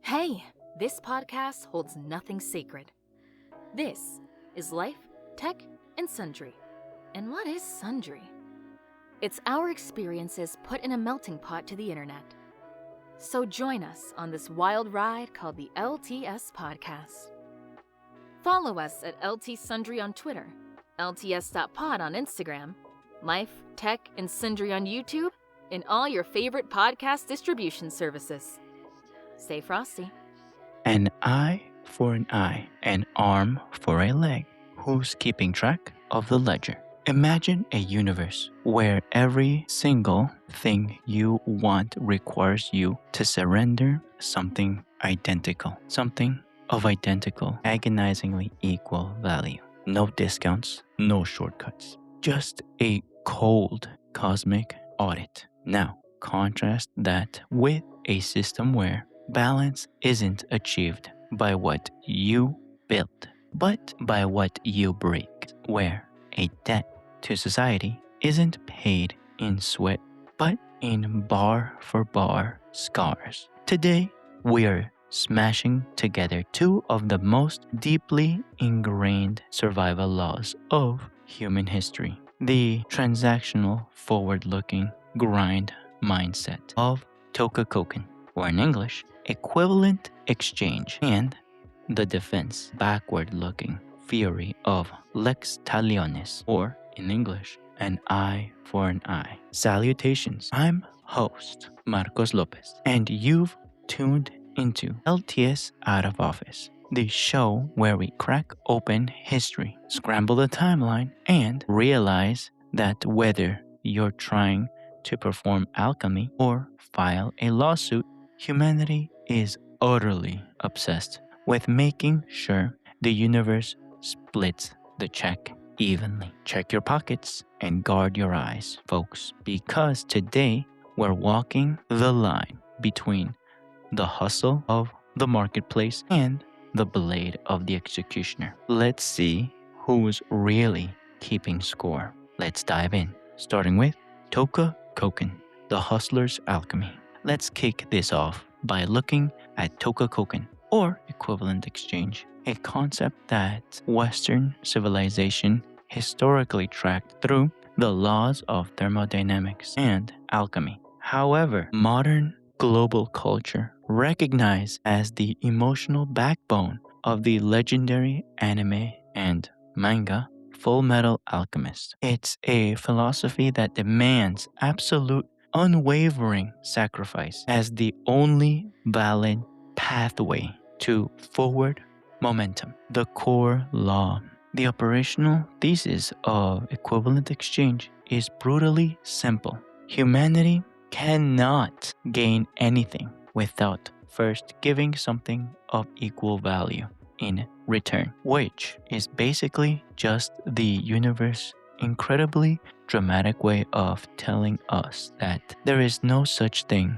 Hey, this podcast holds nothing sacred. This is Life, Tech, and Sundry. And what is Sundry? It's our experiences put in a melting pot to the internet. So join us on this wild ride called the LTS Podcast. Follow us at LT Sundry on Twitter, LTS.pod on Instagram, Life, Tech, and Sundry on YouTube, and all your favorite podcast distribution services. Stay frosty. An eye for an eye, an arm for a leg. Who's keeping track of the ledger? Imagine a universe where every single thing you want requires you to surrender something identical, something of identical, agonizingly equal value. No discounts, no shortcuts, just a cold cosmic audit. Now, contrast that with a system where balance isn't achieved by what you build, but by what you break, where a debt to society isn't paid in sweat, but in bar for bar scars. Today, we are smashing together two of the most deeply ingrained survival laws of human history: the transactional, forward-looking grind mindset of Tokokoken, or in English, equivalent exchange, and the defense, backward-looking fury of Lex Talionis, or in English, an eye for an eye. Salutations, I'm host Marcos Lopez, and you've tuned into LTS Out of Office, the show where we crack open history, scramble the timeline, and realize that whether you're trying to perform alchemy or file a lawsuit, humanity is utterly obsessed with making sure the universe splits the check evenly. Check your pockets and guard your eyes, folks, because today we're walking the line between the hustle of the marketplace and the blade of the executioner. Let's see who's really keeping score. Let's dive in, starting with Touka Koukan, the hustler's alchemy. Let's kick this off by looking at Touka Koukan, or equivalent exchange, a concept that Western civilization historically tracked through the laws of thermodynamics and alchemy. However, modern global culture, recognized as the emotional backbone of the legendary anime and manga Fullmetal Alchemist. It's a philosophy that demands absolute, unwavering sacrifice as the only valid pathway to forward momentum. The core law. The operational thesis of equivalent exchange is brutally simple. Humanity cannot gain anything without first giving something of equal value in return, which is basically just the universe's incredibly dramatic way of telling us that there is no such thing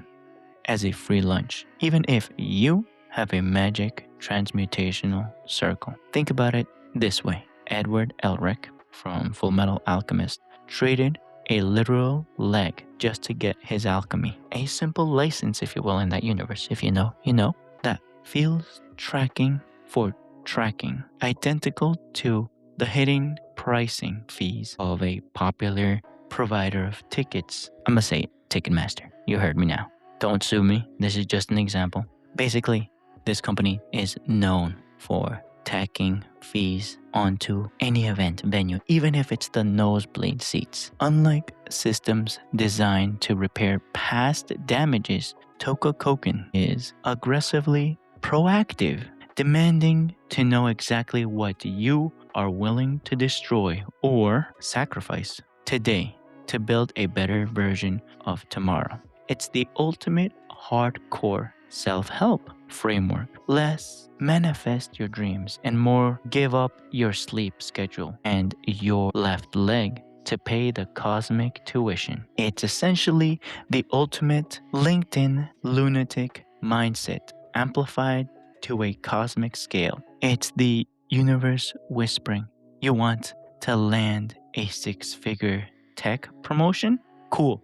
as a free lunch, even if you have a magic transmutational circle. Think about it this way. Edward Elric from Fullmetal Alchemist traded a literal leg just to get his alchemy. A simple license, if you will, in that universe. If you know, you know. That feels tracking for tracking, identical to the hidden pricing fees of a popular provider of tickets. I'm gonna say it, Ticketmaster. You heard me now. Don't sue me. This is just an example. Basically, this company is known for tacking fees onto any event venue, even if it's the nosebleed seats. Unlike systems designed to repair past damages, Tokokoken is aggressively proactive, demanding to know exactly what you are willing to destroy or sacrifice today to build a better version of tomorrow. It's the ultimate hardcore self-help framework. Less manifest your dreams and more give up your sleep schedule and your left leg to pay the cosmic tuition. It's essentially the ultimate LinkedIn lunatic mindset amplified to a cosmic scale. It's the universe whispering, you want to land a 6-figure tech promotion? Cool.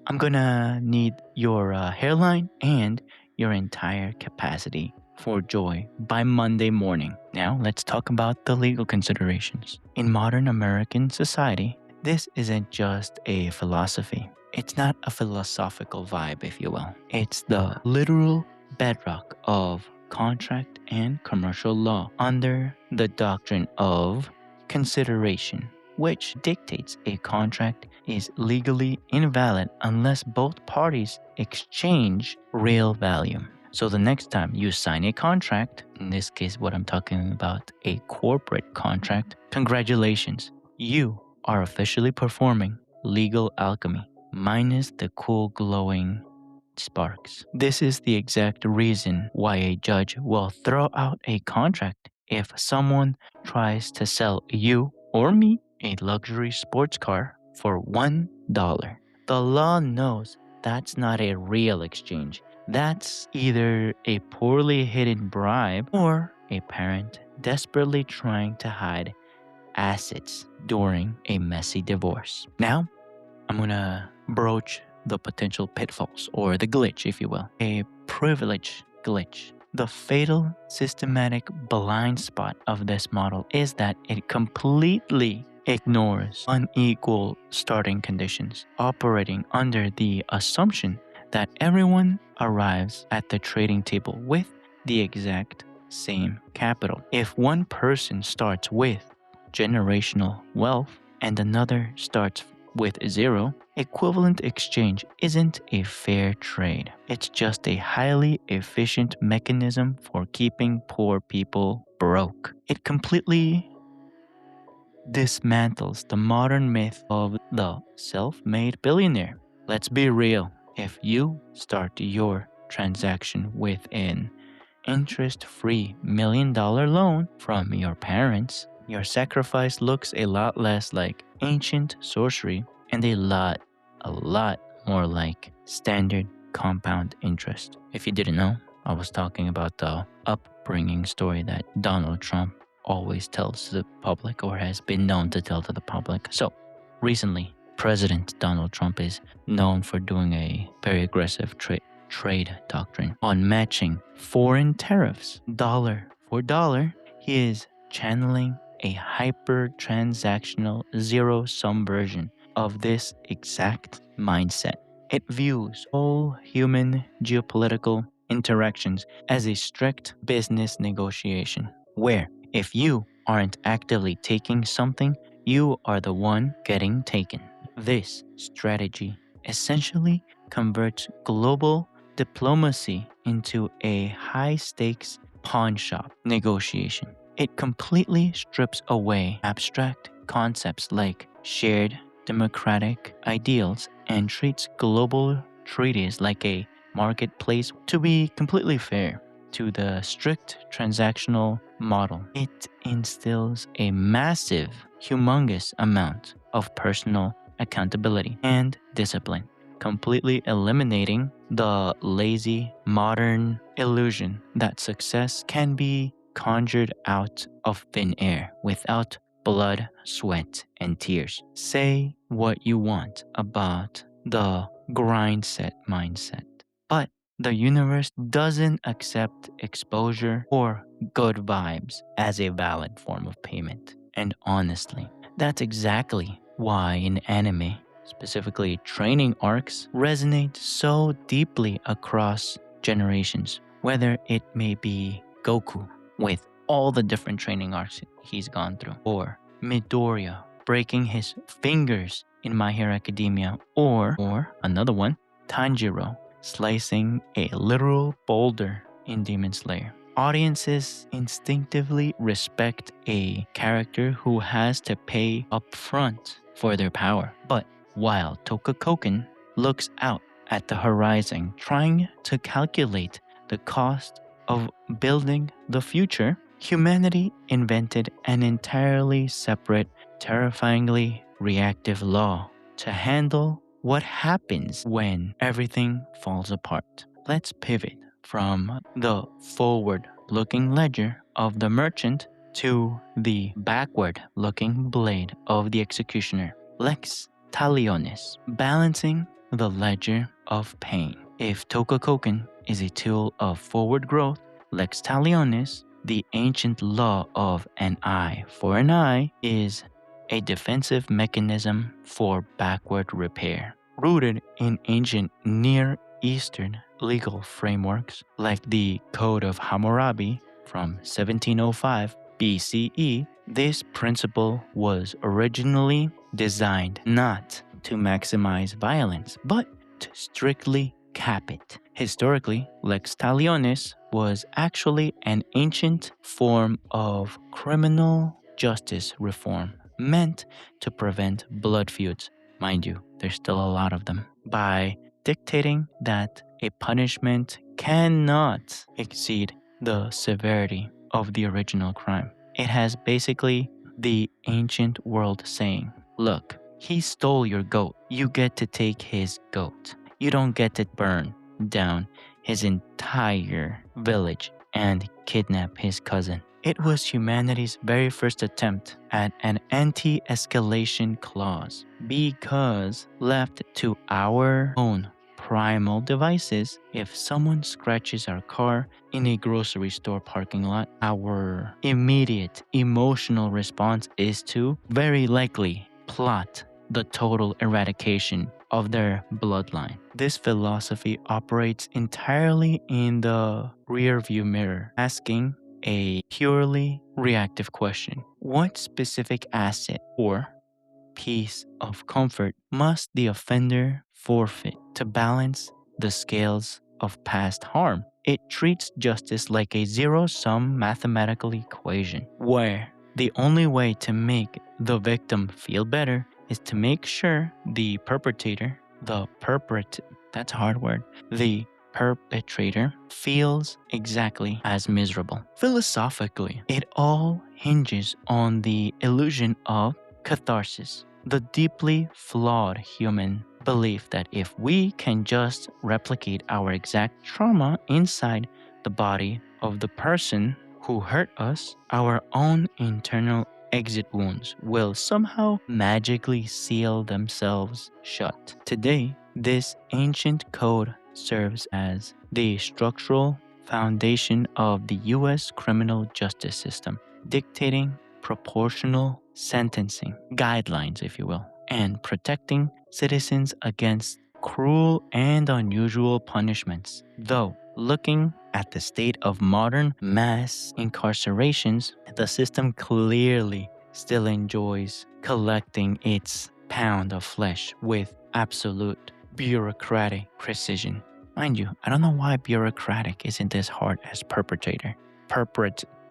I'm gonna need your hairline and your entire capacity for joy by Monday morning. Now, let's talk about the legal considerations. In modern American society, this isn't just a philosophy. It's not a philosophical vibe, if you will. It's the literal bedrock of contract and commercial law under the doctrine of consideration, which dictates a contract is legally invalid unless both parties exchange real value. So the next time you sign a contract, in this case what I'm talking about, a corporate contract, congratulations, you are officially performing legal alchemy, minus the cool glowing sparks. This is the exact reason why a judge will throw out a contract if someone tries to sell you or me a luxury sports car for $1. The law knows that's not a real exchange. That's either a poorly hidden bribe or a parent desperately trying to hide assets during a messy divorce. Now, I'm gonna broach the potential pitfalls, or the glitch, if you will. A privilege glitch. The fatal systematic blind spot of this model is that it completely ignores unequal starting conditions, operating under the assumption that everyone arrives at the trading table with the exact same capital. If one person starts with generational wealth and another starts with zero, equivalent exchange isn't a fair trade. It's just a highly efficient mechanism for keeping poor people broke. It completely dismantles the modern myth of the self-made billionaire. Let's be real. If you start your transaction with an interest-free $1 million loan from your parents, your sacrifice looks a lot less like ancient sorcery and a lot more like standard compound interest. If you didn't know, I was talking about the upbringing story that Donald Trump always tells to the public, or has been known to tell to the public. So, recently, President Donald Trump is known for doing a very aggressive trade doctrine on matching foreign tariffs dollar for dollar. He is channeling a hyper-transactional zero-sum version of this exact mindset. It views all human geopolitical interactions as a strict business negotiation, where if you aren't actively taking something, you are the one getting taken. This strategy essentially converts global diplomacy into a high-stakes pawn shop negotiation. It completely strips away abstract concepts like shared democratic ideals and treats global treaties like a marketplace. To be completely fair to the strict transactional model, it instills a massive, humongous amount of personal accountability and discipline, completely eliminating the lazy modern illusion that success can be conjured out of thin air without blood, sweat, and tears. Say what you want about the grindset mindset, but the universe doesn't accept exposure or good vibes as a valid form of payment. And honestly, that's exactly why in anime, specifically training arcs, resonate so deeply across generations, whether it may be Goku with all the different training arcs he's gone through, or Midoriya breaking his fingers in My Hero Academia, or another one, Tanjiro slicing a literal boulder in Demon Slayer. Audiences instinctively respect a character who has to pay upfront for their power. But while Tokokoken looks out at the horizon, trying to calculate the cost of building the future, humanity invented an entirely separate, terrifyingly reactive law to handle what happens when everything falls apart. Let's pivot from the forward-looking ledger of the merchant to the backward-looking blade of the executioner. Lex Talionis, balancing the ledger of pain. If Touka Koukan is a tool of forward growth, Lex Talionis, the ancient law of an eye for an eye, is a defensive mechanism for backward repair. Rooted in ancient Near Eastern legal frameworks like the Code of Hammurabi from 1705 BCE, this principle was originally designed not to maximize violence, but to strictly cap it. Historically, Lex Talionis was actually an ancient form of criminal justice reform meant to prevent blood feuds. Mind you, there's still a lot of them. By dictating that a punishment cannot exceed the severity of the original crime. It has basically the ancient world saying, look, he stole your goat. You get to take his goat. You don't get to burn down his entire village and kidnap his cousin. It was humanity's very first attempt at an anti-escalation clause because left to our own primal devices, if someone scratches our car in a grocery store parking lot, our immediate emotional response is to very likely plot the total eradication of their bloodline. This philosophy operates entirely in the rearview mirror, asking a purely reactive question. What specific asset or piece of comfort must the offender forfeit to balance the scales of past harm? It treats justice like a zero-sum mathematical equation, where the only way to make the victim feel better is to make sure the perpetrator, that's a hard word, the perpetrator feels exactly as miserable. Philosophically, it all hinges on the illusion of catharsis, the deeply flawed human belief that if we can just replicate our exact trauma inside the body of the person who hurt us, our own internal exit wounds will somehow magically seal themselves shut. Today, this ancient code serves as the structural foundation of the US criminal justice system, dictating proportional sentencing guidelines, if you will, and protecting citizens against cruel and unusual punishments. Though, looking at the state of modern mass incarcerations, the system clearly still enjoys collecting its pound of flesh with absolute bureaucratic precision. Mind you, I don't know why bureaucratic isn't as hard as perpetrator.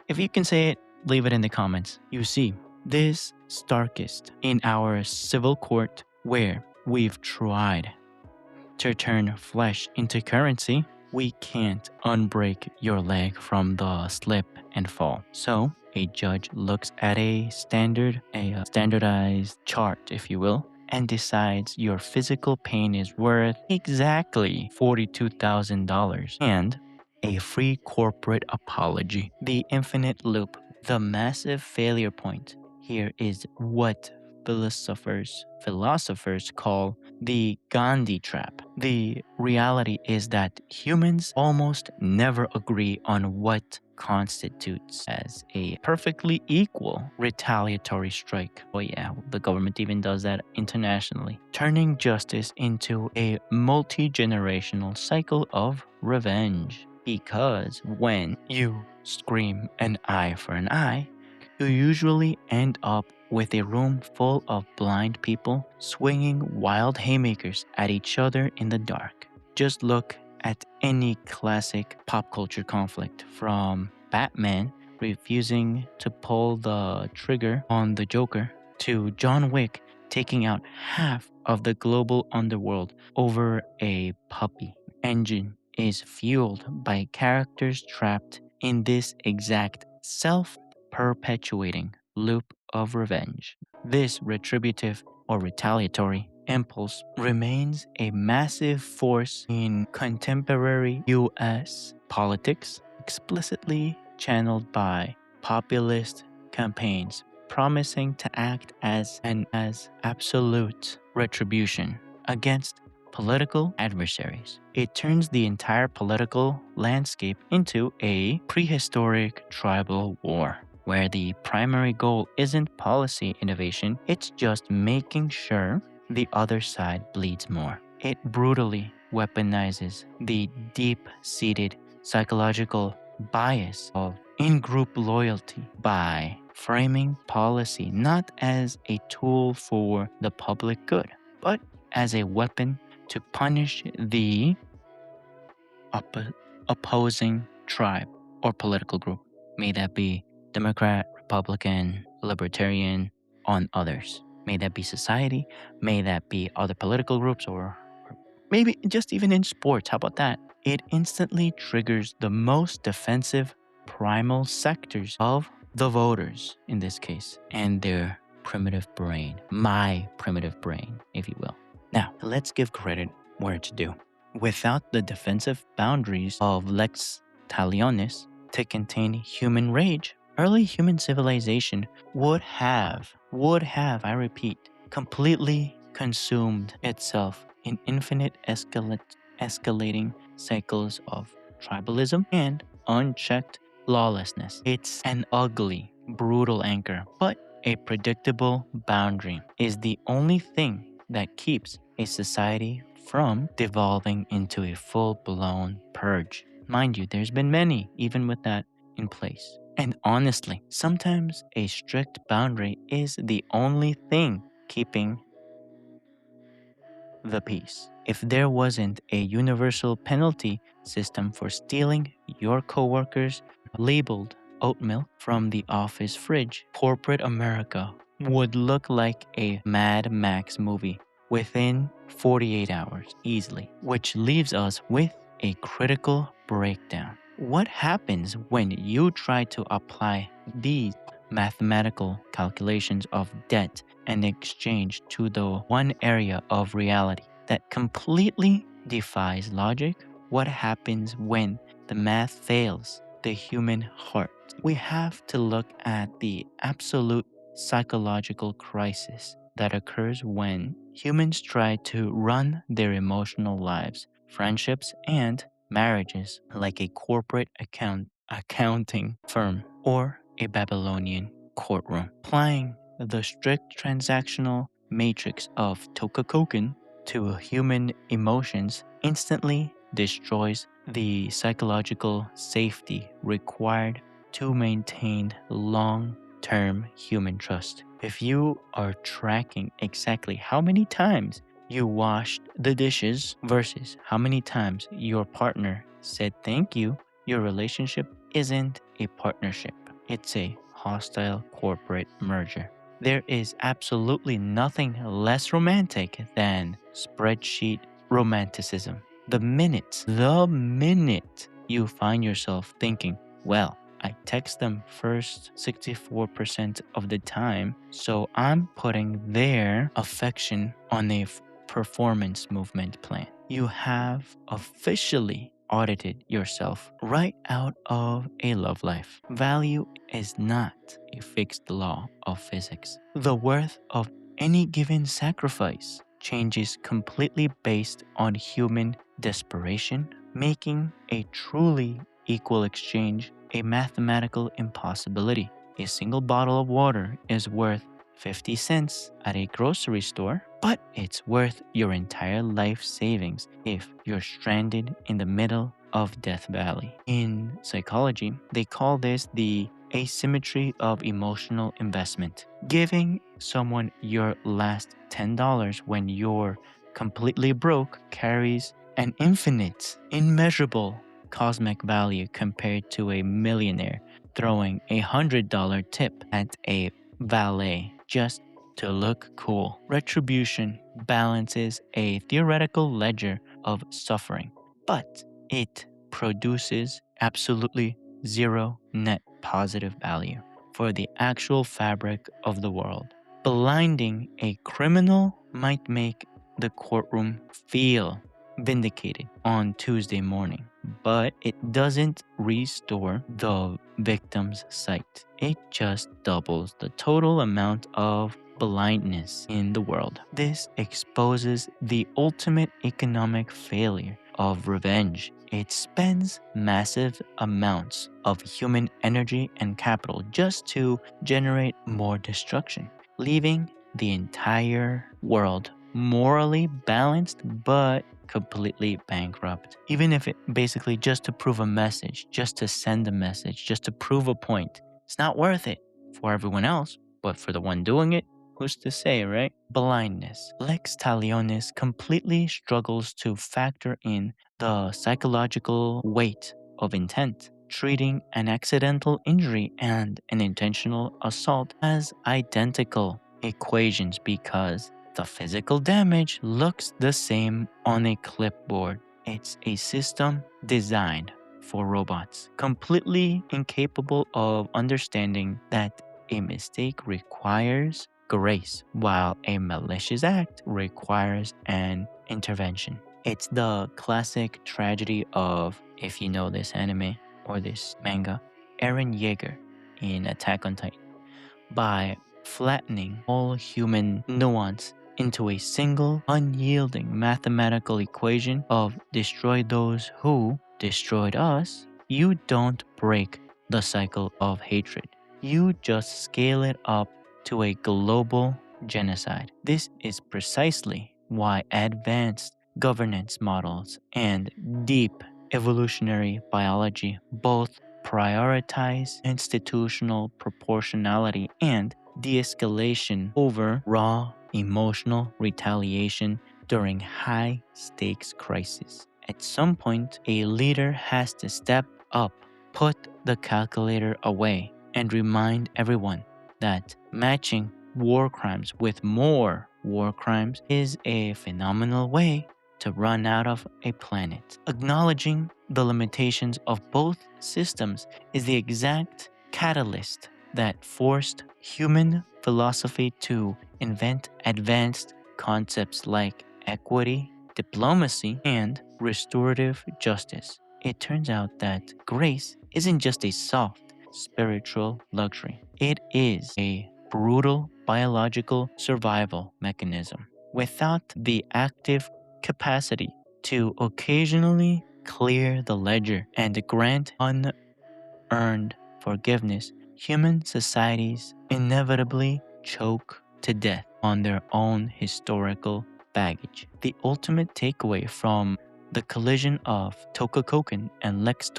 If you can say it, leave it in the comments. You see, this starkest in our civil court where we've tried to turn flesh into currency, we can't unbreak your leg from the slip and fall. So a judge looks at a standardized chart, if you will, and decides your physical pain is worth exactly $42,000 and a free corporate apology. The infinite loop, the massive failure point here is what philosophers call the Gandhi trap. The reality is that humans almost never agree on what constitutes as a perfectly equal retaliatory strike. Oh yeah, the government even does that internationally, turning justice into a multi-generational cycle of revenge. Because when you scream an eye for an eye, you usually end up with a room full of blind people swinging wild haymakers at each other in the dark. Just look at any classic pop culture conflict, from Batman refusing to pull the trigger on the Joker to John Wick taking out half of the global underworld over a puppy. Engine is fueled by characters trapped in this exact self-perpetuating loop of revenge. This retributive or retaliatory impulse remains a massive force in contemporary US politics, explicitly channeled by populist campaigns promising to act as absolute retribution against political adversaries. It turns the entire political landscape into a prehistoric tribal war, where the primary goal isn't policy innovation, it's just making sure the other side bleeds more. It brutally weaponizes the deep-seated psychological bias of in-group loyalty by framing policy not as a tool for the public good, but as a weapon to punish the opposing tribe or political group. May that be Democrat, Republican, Libertarian, on others. May that be society, may that be other political groups, or maybe just even in sports. How about that? It instantly triggers the most defensive primal sectors of the voters in this case and their primitive brain, my primitive brain, if you will. Now, let's give credit where it's due. Without the defensive boundaries of Lex Talionis to contain human rage, early human civilization would have, I repeat, completely consumed itself in infinite escalating cycles of tribalism and unchecked lawlessness. It's an ugly, brutal anchor, but a predictable boundary is the only thing that keeps a society from devolving into a full-blown purge. Mind you, there's been many, even with that in place. And honestly, sometimes a strict boundary is the only thing keeping the peace. If there wasn't a universal penalty system for stealing your coworkers' labeled oat milk from the office fridge, corporate America would look like a Mad Max movie within 48 hours easily, which leaves us with a critical breakdown. What happens when you try to apply these mathematical calculations of debt and exchange to the one area of reality that completely defies logic? What happens when the math fails the human heart? We have to look at the absolute psychological crisis that occurs when humans try to run their emotional lives, friendships, and marriages like a corporate accounting firm or a Babylonian courtroom. Applying the strict transactional matrix of Tokokoken to human emotions instantly destroys the psychological safety required to maintain long-term human trust. If you are tracking exactly how many times you washed the dishes versus how many times your partner said thank you, your relationship isn't a partnership. It's a hostile corporate merger. There is absolutely nothing less romantic than spreadsheet romanticism. The minute you find yourself thinking, well, I text them first 64% of the time, so I'm putting their affection on a performance movement plan. You have officially audited yourself right out of a love life. Value is not a fixed law of physics. The worth of any given sacrifice changes completely based on human desperation, making a truly equal exchange a mathematical impossibility. A single bottle of water is worth 50 cents at a grocery store, but it's worth your entire life savings if you're stranded in the middle of Death Valley. In psychology, they call this the asymmetry of emotional investment. Giving someone your last $10 when you're completely broke carries an infinite, immeasurable cosmic value compared to a millionaire throwing $100 tip at a valet just to look cool. Retribution balances a theoretical ledger of suffering, but it produces absolutely zero net positive value for the actual fabric of the world. Blinding a criminal might make the courtroom feel vindicated on Tuesday morning, but it doesn't restore the victim's sight. It just doubles the total amount of blindness in the world. This exposes the ultimate economic failure of revenge. It spends massive amounts of human energy and capital just to generate more destruction, leaving the entire world morally balanced but completely bankrupt. Even if it basically just to prove a message, just to send a message, just to prove a point, it's not worth it for everyone else, but for the one doing it, who's to say, right? Blindness. Lex Talionis completely struggles to factor in the psychological weight of intent, treating an accidental injury and an intentional assault as identical equations because the physical damage looks the same on a clipboard. It's a system designed for robots, completely incapable of understanding that a mistake requires grace, while a malicious act requires an intervention. It's the classic tragedy of, if you know this anime or this manga, Eren Yeager in Attack on Titan. By flattening all human nuance into a single, unyielding mathematical equation of destroy those who destroyed us, you don't break the cycle of hatred. You just scale it up to a global genocide. This is precisely why advanced governance models and deep evolutionary biology both prioritize institutional proportionality and de-escalation over raw emotional retaliation during high-stakes crises. At some point, a leader has to step up, put the calculator away, and remind everyone that matching war crimes with more war crimes is a phenomenal way to run out of a planet. Acknowledging the limitations of both systems is the exact catalyst that forced human philosophy to invent advanced concepts like equity, diplomacy, and restorative justice. It turns out that grace isn't just a soft spiritual luxury, it is a brutal biological survival mechanism. Without the active capacity to occasionally clear the ledger and grant unearned forgiveness, human societies inevitably choke to death on their own historical baggage. The ultimate takeaway from the collision of Tokokoken and Lex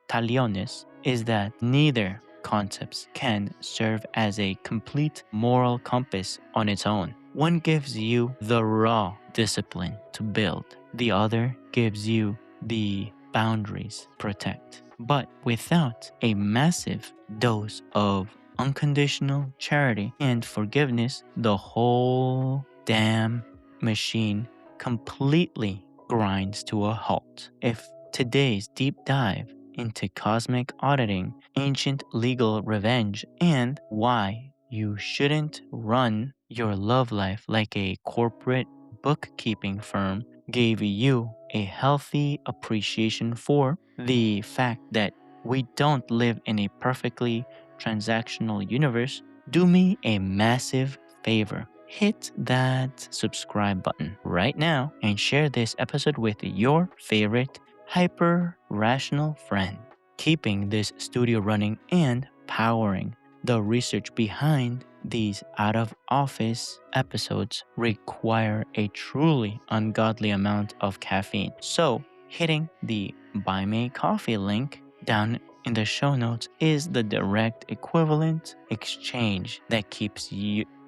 Talionis is that neither concepts can serve as a complete moral compass on its own. One gives you the raw discipline to build, the other gives you the boundaries protect. But without a massive dose of unconditional charity and forgiveness, the whole damn machine completely grinds to a halt. If today's deep dive into cosmic auditing, ancient legal revenge, and why you shouldn't run your love life like a corporate bookkeeping firm gave you a healthy appreciation for the fact that we don't live in a perfectly transactional universe, do me a massive favor. Hit that subscribe button right now and share this episode with your favorite hyper-rational friend. Keeping this studio running and powering the research behind these out-of-office episodes require a truly ungodly amount of caffeine. So, hitting the Buy Me Coffee link down in the show notes is the direct equivalent exchange that keeps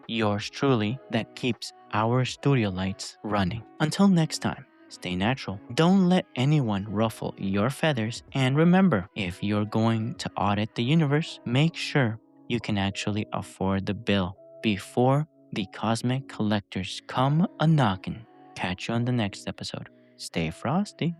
yours truly, that keeps our studio lights running. Until next time, stay natural. Don't let anyone ruffle your feathers. And remember, if you're going to audit the universe, make sure you can actually afford the bill before the cosmic collectors come a-knocking. Catch you on the next episode. Stay frosty.